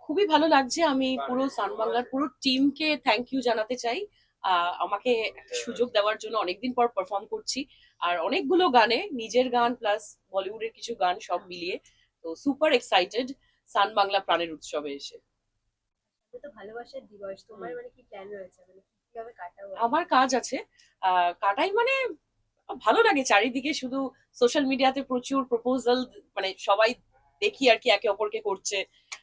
খুবই ভালো লাগছে। আমি পুরো সান বাংলার পুরো টিমকে থ্যাংক ইউ জানাতে চাই। আমাকে একটা সুযোগ দেওয়ার জন্য। অনেকদিন পর পারফর্ম করছি, আর অনেকগুলো গানে, নিজের গান প্লাস বলিউডের কিছু গান সব মিলিয়ে। তো সুপার এক্সাইটেড সান বাংলা প্রাণের উৎসবে এসে। এটা তো ভালোবাসার দিবস। তোমার মানে কি প্ল্যান রয়েছে? মানে কিভাবে কাটাবো? আমার কাজ আছে, কাটাই মানে ভালো লাগে। চারিদিকে শুধু সোশ্যাল মিডিয়াতে প্রচুর প্রপোজাল, মানে সবাই দেখি আর কি একে অপরকে করছে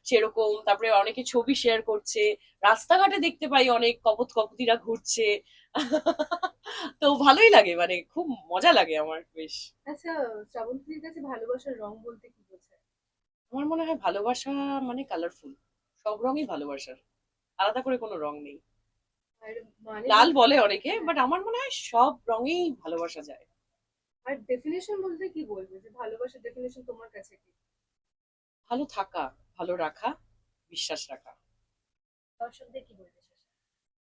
সেরকম। তারপরে অনেকে ছবি শেয়ার করছে, রাস্তাঘাটে দেখতে পাই অনেক কপত কপতিরা ঘুরছে। তো ভালোই লাগে, মানে খুব মজা লাগে আমার বেশ। আচ্ছা, শ্রাবন্তীর কাছে ভালোবাসার রং বলতে কি বোঝায়? আমার মনে হয় ভালোবাসা মানে কালারফুল, সব রঙই ভালোবাসার, আলাদা করে কোনো রং নেই। আর মানে লাল বলতে বলে অনেকে, হ্যাঁ, বাট আমার মনে হয় সব রঙেই ভালোবাসা যায়। আর ডেফিনেশন বলতে কি বলবে, যে ভালোবাসার ডেফিনেশন তোমার কাছে কি? ভালো থাকা, ভালো রাখা, বিশ্বাস রাখা। দর্শকদের কি বলবে শেষে?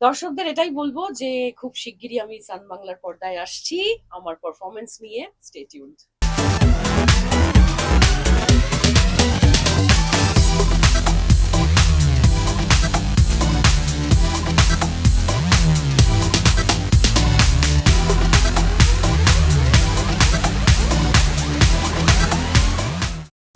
দর্শকদের এটাই বলবো যে খুব শিগগিরই আমি সান বাংলার পর্দায় আসছি আমার পারফরমেন্স নিয়ে। Stay tuned.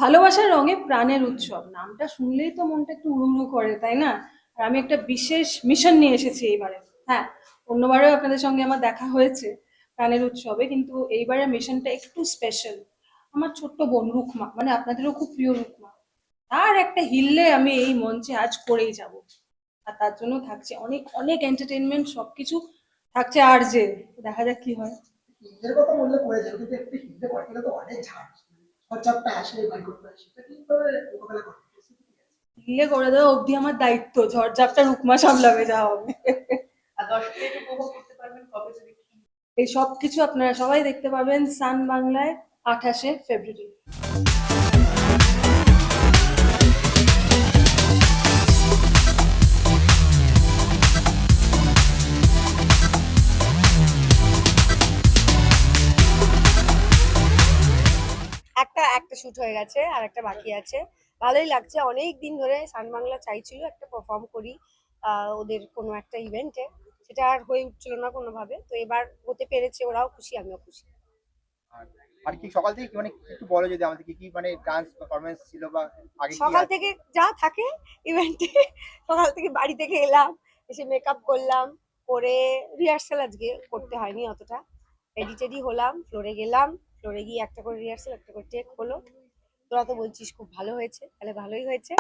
ভালোবাসার রঙে প্রাণের উৎসব নামটা শুনলেই তো মনটা একটু উড়ু উড়ু করে, তাই না? আর আমি একটা বিশেষ মিশন নিয়ে এসেছি এইবারে। হ্যাঁ, অন্যবারেও আপনাদের সঙ্গে আমার দেখা হয়েছে প্রাণের উৎসবে, কিন্তু এইবারে মিশনটা একটু স্পেশাল। আমার ছোট্ট বোন রুকমা, মানে আপনাদেরও খুব প্রিয় রুকমা, তার একটা হিল্লে আমি এই মঞ্চে আজ করেই যাব। আর তার জন্য থাকছে অনেক অনেক এন্টারটেনমেন্ট, সবকিছু থাকছে। আর যে দেখা যাক কি হয়। হিন্দের কথা বললে পড়ে যাবে, কিন্তু একটু হিন্দে করতে গেলে তো অনেক ঝাড়, ঝড় আসে বাই করতে হয়, সেটা কিভাবে মোকাবেলা করতে হয়? হিল্লে করে দেওয়া অবধি আমার দায়িত্ব, ঝড়ঝাপটা রুকমা সামলাবে, যা হবে। আর দর্শকরা এটা উপভোগ করতে পারবেন কবে যদি একটু এই সব কিছু আপনারা সবাই দেখতে পাবেন সান বাংলায় 28শে ফেব্রুয়ারি। একটা একটা শুট হয়ে গেছে, আর একটা বাকি আছে। ভালোই লাগছে, অনেক দিন ধরে সান বাংলা চাইছিল একটা পারফর্ম করি ওদের কোনো একটা ইভেন্টে। সেটা আর হয়ে উঠছিল না কোনোভাবে, তো এবার হতে পেরেছে, ওরাও খুশি, আমিও খুশি। আর আর কি সকাল থেকে কি মানে একটু বলো যদি আমাদের কি কি মানে ডান্স পারফরমেন্স ছিল বা আগে কি সকাল আছে? থেকে যা থাকে ইভেন্টে, সকাল থেকে বাড়ি থেকে এলাম, এসে মেকআপ করলাম, করে রিহার্সাল আজকে করতে হয়নি অতটা, রেডি টেডি হলাম, ফ্লোরে গেলাম, ফ্লোরে গিয়ে একটা করে রিহার্সাল, একটা করে টেক হলো। তোরা তো বলছিস খুব ভালো হয়েছে, তাহলে ভালোই হয়েছে।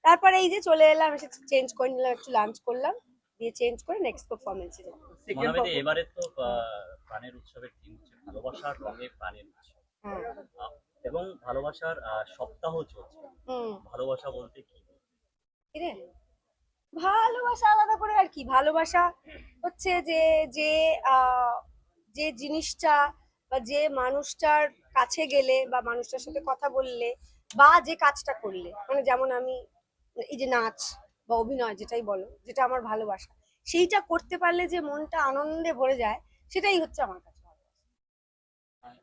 তারপরে এই যে চলে এলাম, এসে চেঞ্জ করে নিলাম, একটু লাঞ্চ করলাম, দিয়ে চেঞ্জ করে নেক্সট পারফরমেন্সে যাবো। সেকেন্ড মনামিতে এবারে তো প্রাণের উৎসবের থিম হচ্ছে ভালোবাসার রঙে প্রাণের উৎসব। হ্যাঁ। আহ, এবং ভালোবাসার সপ্তাহ চলছে। হুম। ভালোবাসা বলতে কি? কিরে, ভালোবাসা আলাদা করে আর কি? ভালোবাসা হচ্ছে যে, যে যে জিনিসটা বা যে মানুষটার কাছে গেলে বা মানুষটার সাথে কথা বললে বা যে কাজটা করলে, মানে যেমন আমি এই যে নাচ বা অভিনয় যেটাই বলো, যেটা আমার ভালোবাসা, সেইটা করতে পারলে যে মনটা আনন্দে ভরে যায়, সেটাই হচ্ছে আমার কাছে ভালোবাসা।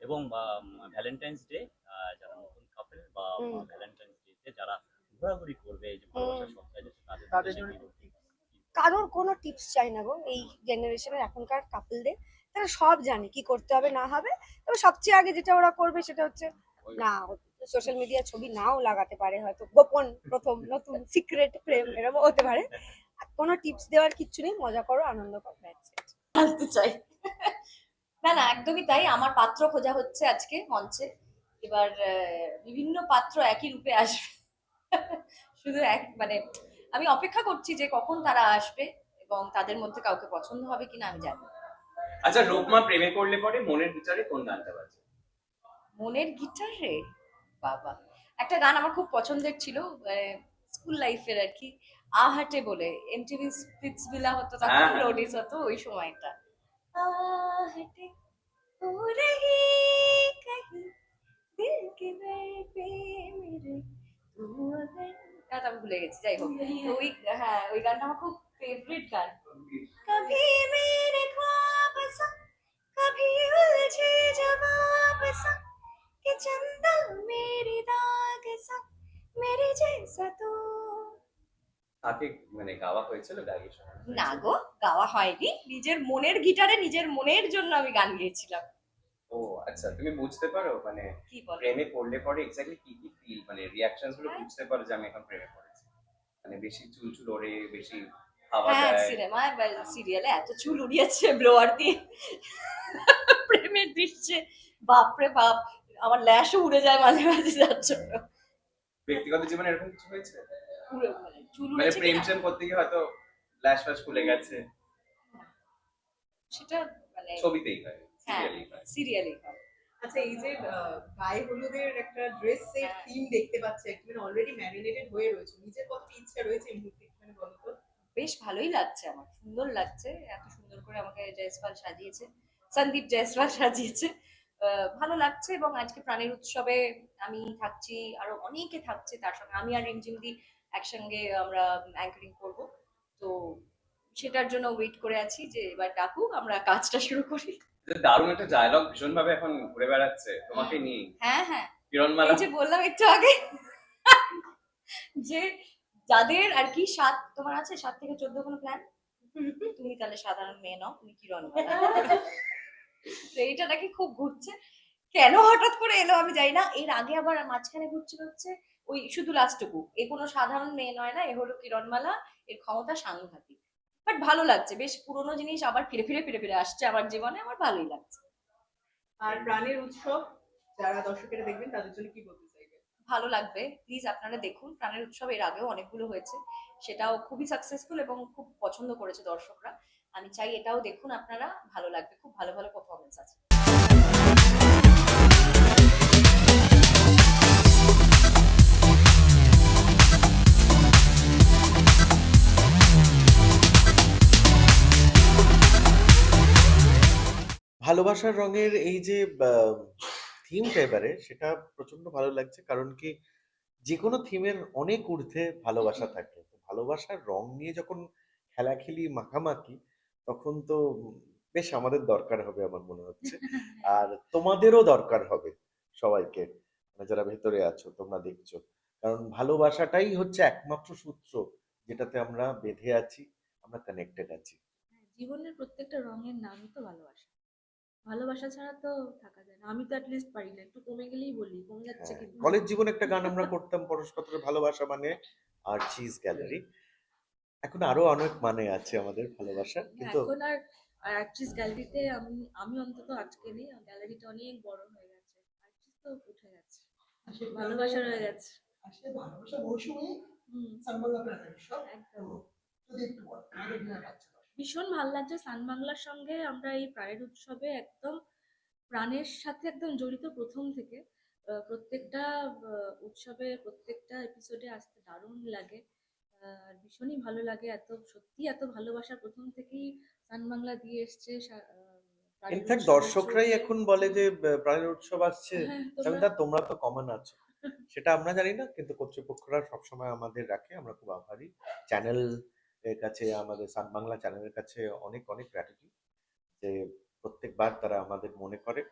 এবং ভ্যালেন্টাইন্স ডে, যারা নতুন কাপল বা হুম। ভ্যালেন্টাইন্স ডে তে যারা ঘোরাঘুরি করবে, এই যে হুম। ভালোবাসার সপ্তাহে যাচ্ছে তাদের তাদের উদ্দেশ্যে জন্য কি বলতে? কারোর কোনো টিপস চাই না গো, এই জেনারেশনের এখনকার কাপলদের। তারা সব জানে কি করতে হবে না হবে। তবে সবচেয়ে আগে যেটা ওরা করবে সেটা হচ্ছে, না, সোশ্যাল মিডিয়া ছবি নাও লাগাতে পারে, হয়তো গোপন প্রথম নতুন সিক্রেট প্রেম এরকম হতে পারে। আর কোনো টিপস দেওয়ার কিচ্ছু নেই, মজা করো, আনন্দ করো, that's it। জানতে চাই। না না, একদমই তাই। আমার পাত্র খোঁজা হচ্ছে আজকে মঞ্চে। এবার বিভিন্ন পাত্র একই রূপে আসবে। শুধু এক মানে আমি অপেক্ষা করছি যে কখন তারা আসবে এবং তাদের মধ্যে কাউকে পছন্দ হবে কিনা আমি জানি না। আচ্ছা, রোকমা প্রেমে পড়লে পরে মনের বিচারে কোন গানটা বাজে? মনের গিটারে, বাবা, একটা গান আমার খুব পছন্দের ছিল, স্কুল লাইফের আর কি, আহাটে বলে, এমটিভি স্পিটস ভিলা হতো তখন, হ্যাঁ, হ্যাঁ। রোডিস হতো ওই সময়টা। आहटे हो रही कहीं दिल के दर पे मेरे, तू अगर গানটা আমি ভুলে গেছি, যাই হোক। তো ওই, হ্যাঁ, ওই গানটা আমার খুব ফেভারিট গান। कभी मेरे ख्वाब सा, कभी उलझे जवाब सा, कि चंदा मेरी दाग सा, मेरे जैसा तू তাকে মানে গাওয়া হয়েছিল গাইয়ে শোনানো হয়েছিল? না গো, গাওয়া হয়নি, নিজের মনের গিটারে নিজের মনের জন্য আমি গান গেয়েছিলাম। ও আচ্ছা, তুমি বুঝতে পারো মানে কি বলো? প্রেমে পড়লে পরে এক্স্যাক্টলি কি কি ফিল, মানে রিয়াকশনস গুলো হ্যাঁ। বুঝতে পারো যে আমি এখন প্রেমে পড়েছি? মানে বেশি চুল চুল ওড়ে, বেশি হাওয়া হ্যাঁ, যায়? সিনেমায় বা সিরিয়ালে এত চুল উড়িয়েছে ব্লোয়ার দিয়ে প্রেমের দৃশ্যে, বাপরে বাপ, আমার ল্যাশও উড়ে যায় মাঝে মাঝে যার জন্য। ব্যক্তিগত জীবনে এরকম কিছু হয়েছে? মানে চুল মানে উড়েছে প্রেম কিনা প্রেম করতে গিয়ে হয়তো ল্যাশ ফ্যাশ খুলে গেছে? সেটা মানে ছবিতেই হয়, হ্যাঁ, সিরিয়ালেই হয়। সিরিয়ালেই হয়। আচ্ছা, এই যে গায়ে হলুদের একটা ড্রেস সেট হ্যাঁ। থিম দেখতে পাচ্ছি, একটু অলরেডি ম্যারিনেটেড হয়ে রয়েছে, নিজের কত ইচ্ছা রয়েছে এই মুহূর্তে একটুখানি বলো তো। বেশ ভালোই লাগছে, আমার সুন্দর লাগছে, এত সুন্দর করে আমাকে জয়সওয়াল সাজিয়েছে, সন্দীপ জয়সওয়াল সাজিয়েছে। ভালো লাগছে, এবং আজকে প্রাণের উৎসবে আমি থাকছি, আরো অনেকে থাকছে, তার সঙ্গে আমি আর রিমঝিমদি একসঙ্গে আমরা অ্যাঙ্কারিং করব। তো সেটার জন্য ওয়েট করে আছি যে এবার ডাকুক, আমরা কাজটা শুরু করি। দারুণ একটা ডায়লগ ভীষণ ভাবে এখন ঘুরে বেড়াচ্ছে তোমাকে নিয়ে, হ্যাঁ হ্যাঁ, কিরণমালা। এই যে বললাম একটু আগে যে যাদের আর কি তোমার আছে 7 থেকে 14 কোনো প্ল্যান, তুমি তাহলে সাধারণ মেয়ে নাও, তুমি কিরণ তো এইটা নাকি খুব ঘুরছে, কেন হঠাৎ করে এলো আমি জানি না। এর আগে আবার মাঝখানে ঘুরছিল হচ্ছে ওই শুধু লাস্টটুকু, এ কোনো সাধারণ মেয়ে নয় না, এ হলো কিরণমালা, এর ক্ষমতা সাংঘাতিক। বাট ভালো লাগছে, বেশ পুরোনো জিনিস আবার ফিরে ফিরে ফিরে ফিরে আসছে আমার জীবনে, আমার ভালোই লাগছে। আর প্রাণের উৎসব যারা দর্শকেরা দেখবেন তাদের জন্য কি বলতে চাইবেন? ভালো লাগবে, প্লিজ আপনারা দেখুন। প্রাণের উৎসব এর আগেও অনেকগুলো হয়েছে, সেটাও খুবই সাকসেসফুল এবং খুব পছন্দ করেছে দর্শকরা। আমি চাই এটাও দেখুন আপনারা, ভালো লাগবে, খুব ভালো ভালো পারফরমেন্স আছে। ভালোবাসার রঙের এই যে থিমটা এবারে, সেটা প্রচন্ড ভালো লাগছে। কারণ কি, যে কোনো থিমের অনেক ঊর্ধ্বে ভালোবাসা থাকে। তো ভালোবাসার রং নিয়ে যখন খেলাখেলি মাখামাখি, তখন তো বেশ আমাদের দরকার হবে আমার মনে হচ্ছে। আর তোমাদেরও দরকার হবে সবাইকে, মানে যারা ভেতরে আছো, তোমরা দেখছো। কারণ ভালোবাসাটাই হচ্ছে একমাত্র সূত্র যেটাতে আমরা বেঁধে আছি, আমরা কানেক্টেড আছি। জীবনের প্রত্যেকটা রঙের নামই তো ভালোবাসা। ভালোবাসা ছাড়া তো থাকা যায় না। আমি তো অ্যাটলিস্ট পারি না, একটু কমে গেলেই বলি কমে যাচ্ছে হ্যাঁ, কিন্তু। কলেজ জীবনে একটা গান আমরা করতাম, পরশপাত্রের ভালোবাসা মানে আর চিজ গ্যালারি। এখন আরো অনেক মানে আছে আমাদের ভালোবাসা, কিন্তু এখন আর আর্টিস্ট গ্যালারিতে আমি অন্তত আজকে নেই, গ্যালারিটা অনেক বড় হয়ে গেছে, আর্টিস্ট তো উঠে গেছে, ভালোবাসা রয়ে গেছে। আসলে ভালোবাসা মৌসুমী হুম, সানবাংলা প্রাণের উৎসব। একদম। যদি একটু বল আমাদের ডিনার পাচ্ছে ভীষণ ভালো লাগছে, সান বাংলার সঙ্গে আমরা এই প্রাণের উৎসবে একদম প্রাণের সাথে একদম জড়িত প্রথম থেকে। প্রত্যেকটা উৎসবে প্রত্যেকটা এপিসোডে আসতে দারুণ লাগে, আর ভীষণই ভালো লাগে। সত্যি এত ভালোবাসা প্রথম থেকেই সান বাংলা দিয়ে এসছে। প্রাণের ইনফ্যাক্ট উৎসবের দর্শকরাই চোখে। এখন বলে যে প্রাণের উৎসব আসছে, হ্যাঁ, সামিদা তোমরা তো কমন আছো। সেটা আমরা জানি না, কিন্তু কর্তৃপক্ষরা সবসময় আমাদের রাখে, আমরা খুব আভারী। চ্যানেল এর কাছে, আমাদের সান বাংলা চ্যানেলের কাছে অনেক অনেক গ্র্যাটিটিউড যে প্রত্যেকবার তারা আমাদের মনে করে,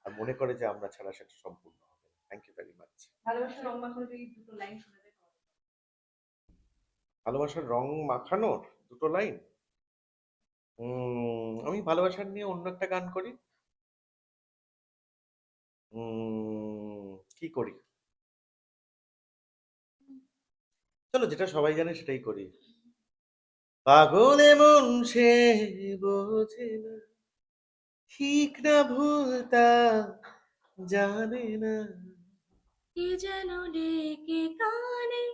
আর মনে করে যে আমরা ছাড়া সেটা সম্পূর্ণ হবে। Thank you very much. ভালোবাসার রং মাখানোর এই দুটো লাইন শোনাতে পারো? ভালোবাসার রং মাখানোর দুটো লাইন, আমি ভালোবাসার নিয়ে অন্য একটা গান করি। কি করি, চলো যেটা সবাই জানে সেটাই করি। পাগল এমন সে বোঝে না, ঠিক না ভুল তা জানে না। কে যেন ডেকে কানে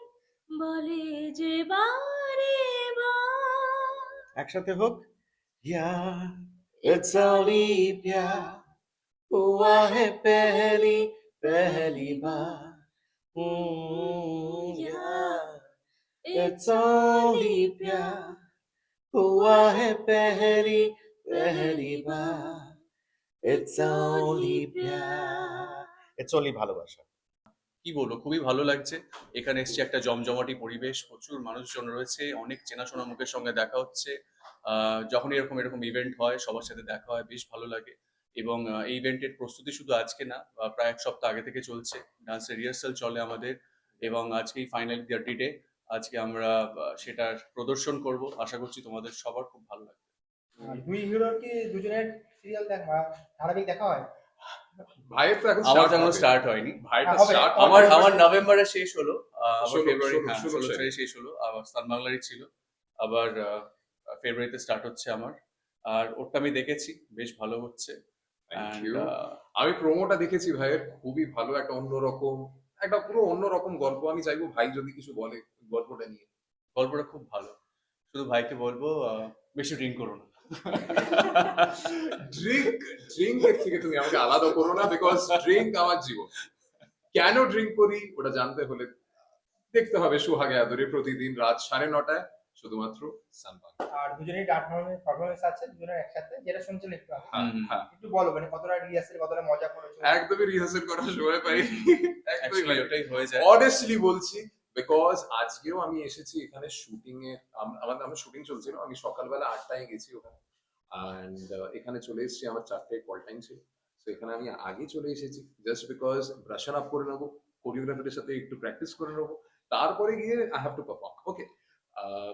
বলে যে বারে বার। একসাথে হোক। यार इट्स ओनली प्यार हुआ है पहली पहली बार। यार इट्स ओनली प्यार हुआ है पहली पहली बार। इट्स ओनली प्यार, इट्स ओनली ভালোবাসা। কি বলবো, খুবই ভালো লাগছে। এখানে এসছি, একটা জমজমাটি পরিবেশ, প্রচুর মানুষজন রয়েছে, অনেক চেনাশোনা মুখের সঙ্গে দেখা হচ্ছে। যখন এরকম এরকম ইভেন্ট হয় সবার সাথে দেখা হয়, বেশ ভালো লাগে। এবং এই ইভেন্টের প্রস্তুতি শুধু আজকে না, প্রায় 1 সপ্তাহ আগে থেকে চলছে। ডান্সের রিহার্সাল চলে আমাদের, এবং আজকেই ফাইনালি দ্য ডে। আজকে আমরা সেটার প্রদর্শন করব। আশা করছি তোমাদের সবার খুব ভালো লাগবে। দুই হিরোর কি দুজনের সিরিয়াল দেখা ধারাবাহিক দেখা হয়? ভাইয়ের তো এখন আমার start তো এখনো হবে। স্টার্ট হয়নি। ভাইয়েরটা হবে। স্টার্ট আমার নভেম্বরে শেষ হলো, আবার 16 ফেব্রুয়ারি, 16 হ্যাঁ 16 16 তারিখে শেষ হলো, আবার স্টার বাংলারই ছিল, আবার ফেব্রুয়ারিতে স্টার্ট হচ্ছে আমার। আর ওটা আমি দেখেছি, বেশ ভালো হচ্ছে। Thank And, you. আমি প্রোমোটা দেখেছি ভাইয়ের, খুবই ভালো, একটা অন্যরকম, একটা পুরো অন্যরকম গল্প। আমি চাইবো ভাই যদি কিছু বলে গল্পটা নিয়ে। গল্পটা খুব ভালো। শুধু ভাইকে বলবো বেশি ড্রিঙ্ক করো না। ড্রিঙ্কের থেকে তুমি আমাকে আলাদা করো না, বিকজ ড্রিঙ্ক আমার জীবন। কেন ড্রিঙ্ক করি ওটা জানতে হলে দেখতে হবে সুহাগে আদরে প্রতিদিন রাত 9:30 শুধুমাত্র সানবাং। আর দুজনেই ডান্স পারফরমেন্স আছে দুজনের একসাথে, যেটা শুনছিলেন একটু আগে। হ্যাঁ, একটু বলো মানে কতটা রিহার্সাল, কতটা মজা করেছো? একদমই রিহার্সাল করার সময় পাই। একদমই Actually, ওটাই হয়ে যায়। অনেস্টলি বলছি, বিকজ আজকেও আমি এসেছি এখানে শুটিং এ, আমার শুটিং চলছিল, আমি সকালবেলা 8টায় গেছি ওখানে, অ্যান্ড এখানে চলে এসেছি আমার 4টায় কল টাইম ছিল। তো এখানে আমি আগে চলে এসেছি জাস্ট বিকজ ব্রাশন আপ করে নেবো, কোরিওগ্রাফারের সাথে একটু প্র্যাকটিস করে নেবো, তারপরে গিয়ে I have to perform. Okay,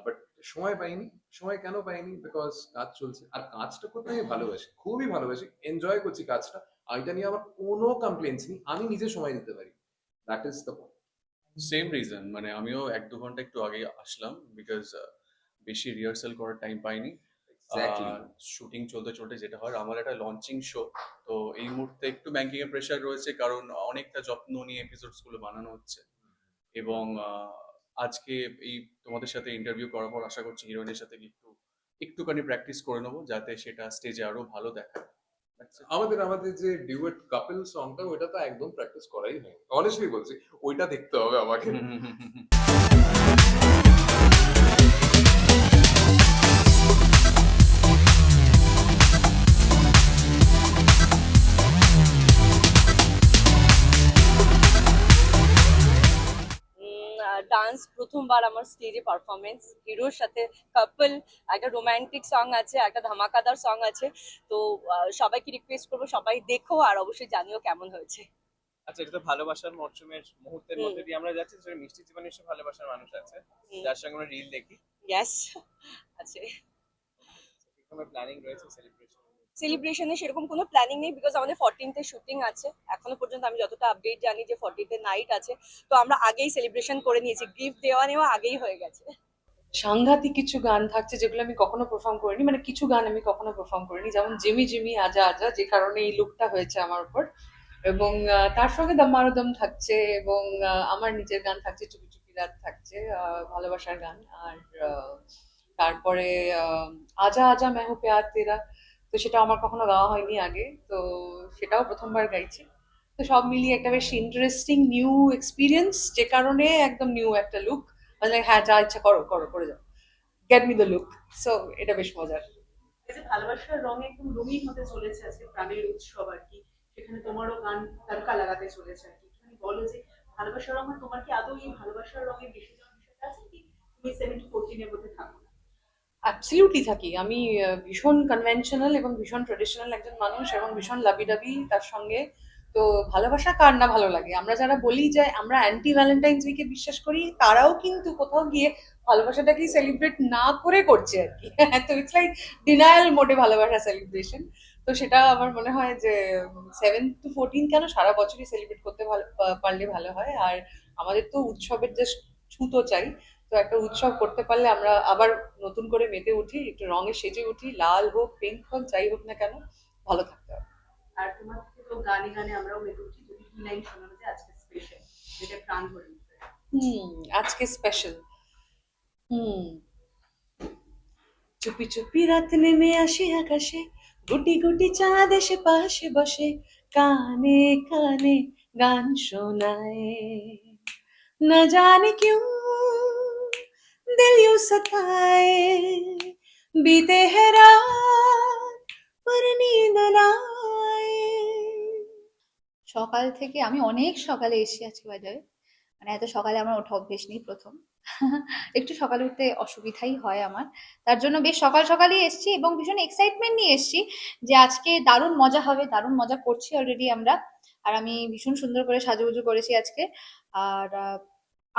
but সময় পাইনি। সময় কেন পাইনি? বিকজ কাজ চলছে, আর কাজটা করতে আমি ভালোবাসি, খুবই ভালোবাসি, এনজয় করছি কাজটা। আর এটা নিয়ে আমার কোনো কমপ্লেন্টস নেই, আমি নিজে সময় দিতে পারি। That is the point. Same reason, মানে আমিও 1-2 ঘন্টা একটু আগে আসলাম, বিকজ বেশি রিহার্সাল করার টাইম পাইনি। এক্স্যাক্টলি। শুটিং চলতে চলতে যেটা হয়, আমার একটা লঞ্চিং শো, তো এই মুহূর্তে একটু ব্যাংকিং এর প্রেশার রয়েছে, কারণ অনেকটা যত্ন নিয়ে এপিসোডস গুলো বানানো হচ্ছে। এবং আজকে এই তোমাদের সাথে ইন্টারভিউ করার পর আশা করছি হিরোইনের সাথে একটুখানি প্র্যাকটিস করে নেবো, যাতে সেটা স্টেজে আরো ভালো দেখায়। That's it. আমাদের যে ডিউয়েট কাপল সংটা, ওইটা তো একদম প্র্যাকটিস করাই হয়, অনেস্টলি বলছি, ওইটা দেখতে হবে আমাকে। ডান্স প্রথমবার আমার স্টেজে পারফরমেন্স, হিরোর সাথে কাপল, একটা রোমান্টিক সং আছে, একটা ধামাকাদার সং আছে। তো সবাইকে রিকোয়েস্ট করবো সবাই দেখো, আর অবশ্যই জানিও কেমন হয়েছে। আচ্ছা, এটা তো ভালোবাসার মরশুমের মুহূর্তের হুম। মধ্যে দিয়ে আমরা যাচ্ছি, সেটা মিষ্টি জীবনে এসে ভালোবাসার মানুষ আছে যার সঙ্গে আমরা রিল দেখি। ইয়েস আছে। কোনো প্ল্যানিং রয়েছে সেলিব্রেশন? সেলিব্রেশনে সেরকম কোনো প্ল্যানিং নেই, বিকজ আমাদের 14th শুটিং আছে। এখনো পর্যন্ত আমি যতটা আপডেট জানি যে 14th নাইট আছে, তো আমরা আগেই সেলিব্রেশন করে নিয়েছি, গিফট দেওয়া নেওয়া আগেই হয়ে গেছে। সাংঘাতিক কিছু গান থাকছে যেগুলো আমি কখনো পারফর্ম করিনি, মানে কিছু গান আমি কখনো পারফর্ম করিনি, যেমন জিমি জিমি আজা আজা, যে কারণে এই লুকটা হয়েছে আমার উপর। এবং তার সঙ্গে দমারদম থাকছে, এবং আমার নিজের গান থাকছে, চুপি চুপি রাত থাকছে, ভালোবাসার গান। আর তারপরে আজা আজা মেহু প্যার তেরা, তো সেটা আমার কখনো গাওয়া হয়নি আগে, তো সেটাও প্রথমবার গাইছি। তো সব মিলিয়ে একটা বেশ ইন্টারেস্টিং নিউ এক্সপিরিয়েন্স, যে কারণে একদম নিউ একটা লুক, মানে হ্যাঁ যা ইচ্ছা করো করো করে যাও, get me the look. So এটা বেশ মজার। এই যে ভালোবাসার রং একদম রঙিন হতে চলেছে আজকে, প্রাণের উৎসব আর কি, সেখানে তোমারও গান তারকা লাগাতে চলেছে আর কি। তুমি বলো যে ভালোবাসার রং, আর তোমার কি আদৌ এই ভালোবাসার রঙে বেশি যাওয়ার বিষয়টা আছে কি? তুমি 7 to 14 এর মধ্যে থাকো না? অ্যাবসলিউটলি থাকি আমি। ভীষণ কনভেনশনাল এবং ভীষণ ট্রেডিশনাল একজন মানুষ, এবং ভীষণ লাভি ডাবি তার সঙ্গে। তো ভালোবাসা কার না ভালো লাগে? আমরা যারা বলি যে আমরা অ্যান্টি ভ্যালেন্টাইন্স উইকে বিশ্বাস করি, তারাও কিন্তু কোথাও গিয়ে ভালোবাসাটাকে সেলিব্রেট না করে করছে আর কি। তো ইটস লাইক ডিনায়াল মোডে ভালোবাসা সেলিব্রেশন। তো সেটা আমার মনে হয় যে 7 to 14 কেন, সারা বছরই সেলিব্রেট করতে পারলে ভালো হয়। আর আমাদের তো উৎসবের যে ছুতো চাই, তো একটা উৎসব করতে পারলে আমরা আবার নতুন করে মেতে উঠি, একটু রঙে সেজে উঠি, লাল হোক পিঙ্ক হোক যাই হোক না কেন, ভালো থাকতে হবে। আর তোমার থেকে তো গানে গানে আমরাও মেতে উঠি, যদি 2 লাইন শোনানো যে আজকে স্পেশাল, যেটা প্রাণ ভরে উঠবে। আজকে স্পেশাল। চুপি চুপি রাত নেমে আসি আকাশে, গুটি গুটি চাঁদ এসে পাশে বসে, কানে কানে গান শোনায়, না জানে क्यों दिल यूं सताए, बीते है रात पर नींद ना आए। সকাল থেকে আমি অনেক সকালে এসেছি আজকে বাজারে, মানে এত সকালে আমার ওঠা অভ্যেস নেই প্রথম। একটু সকালে উঠতে অসুবিধাই হয় আমার, তার জন্য বেশ সকাল সকালই এসেছি এবং ভীষণ এক্সাইটমেন্ট নিয়ে এসেছি যে আজকে দারুণ মজা হবে, দারুণ মজা করছি অলরেডি আমরা। আর আমি ভীষণ সুন্দর করে সাজুগুজু করেছি আজকে। আর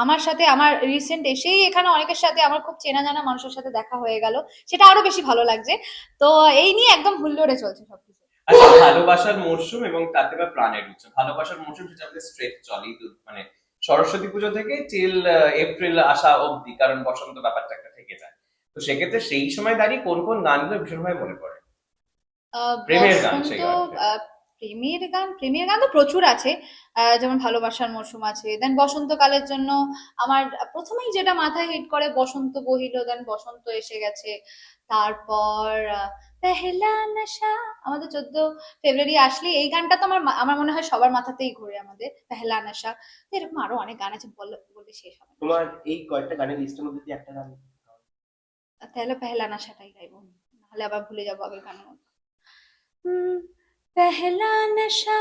আমার সাথে আমার রিসেন্ট এসেই এখানে অনেকের সাথে আমার খুব চেনা জানা মানুষের সাথে দেখা হয়ে গেল, সেটা আরো বেশি ভালো লাগছে। তো এই নিয়ে একদম হুল্লোড়ে চলছে সবকিছু। আচ্ছা, ভালোবাসার মরশুম এবং তাতে বা প্রাণের উৎসব, ভালোবাসার মরশুম সেটা আমাদের স্ট্রেট চলেই তো, মানে সরস্বতী পুজো থেকে টিল এপ্রিল আসা অবধি, কারণ বসন্ত ব্যাপারটা একটা থেকে যায়। তো সেক্ষেত্রে সেই সময় দাঁড়িয়ে কোন কোন গানগুলো ভীষণভাবে মনে পড়ে? প্রেমের গান, সেই বসন্ত গানটা। প্রেমের গান তো প্রচুর আছে, যেমন ভালোবাসার মরশুম আছে, দেন বসন্তকালের জন্য আমার প্রথমেই যেটা মাথায় হিট করে বসন্ত বহিল, দেন বসন্ত এসে গেছে, তারপর পেহলা নেশা, আমাদের 14 ফেব্রুয়ারি আসলে এই গানটা তো আমার মনে হয় সবার মাথাতেই ঘুরে, আমাদের পেহলা নেশা। তো এরকম আরো অনেক গান আছে, বললে শেষ হবে না। তোমার এই কয়েকটা গানের লিস্টের মধ্যে দিয়ে একটা গান। তাহলে পেহলা নেশাটাই গাইবো, নাহলে আবার ভুলে যাবো আগের গানের মতো। पहला नशा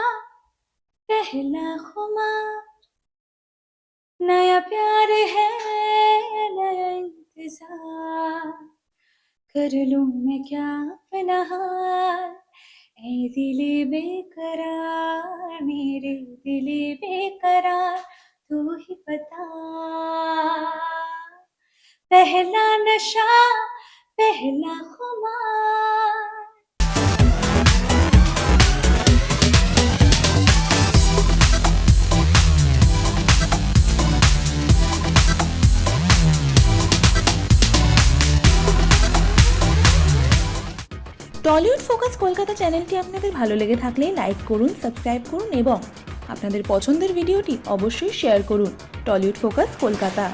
पहला खुमार, नया प्यार है नया इंतजार, कर लूं मैं क्या अपना हाल, ऐ दिले बेकरार मेरे दिले बेकरार, तू ही बता। पहला नशा पहला खुमार। টলিউড ফোকাস কলকাতা চ্যানেলটি আপনাদের ভালো লেগে থাকলে লাইক করুন, সাবস্ক্রাইব করুন এবং আপনাদের পছন্দের ভিডিওটি অবশ্যই শেয়ার করুন। Tollywood focus Kolkata.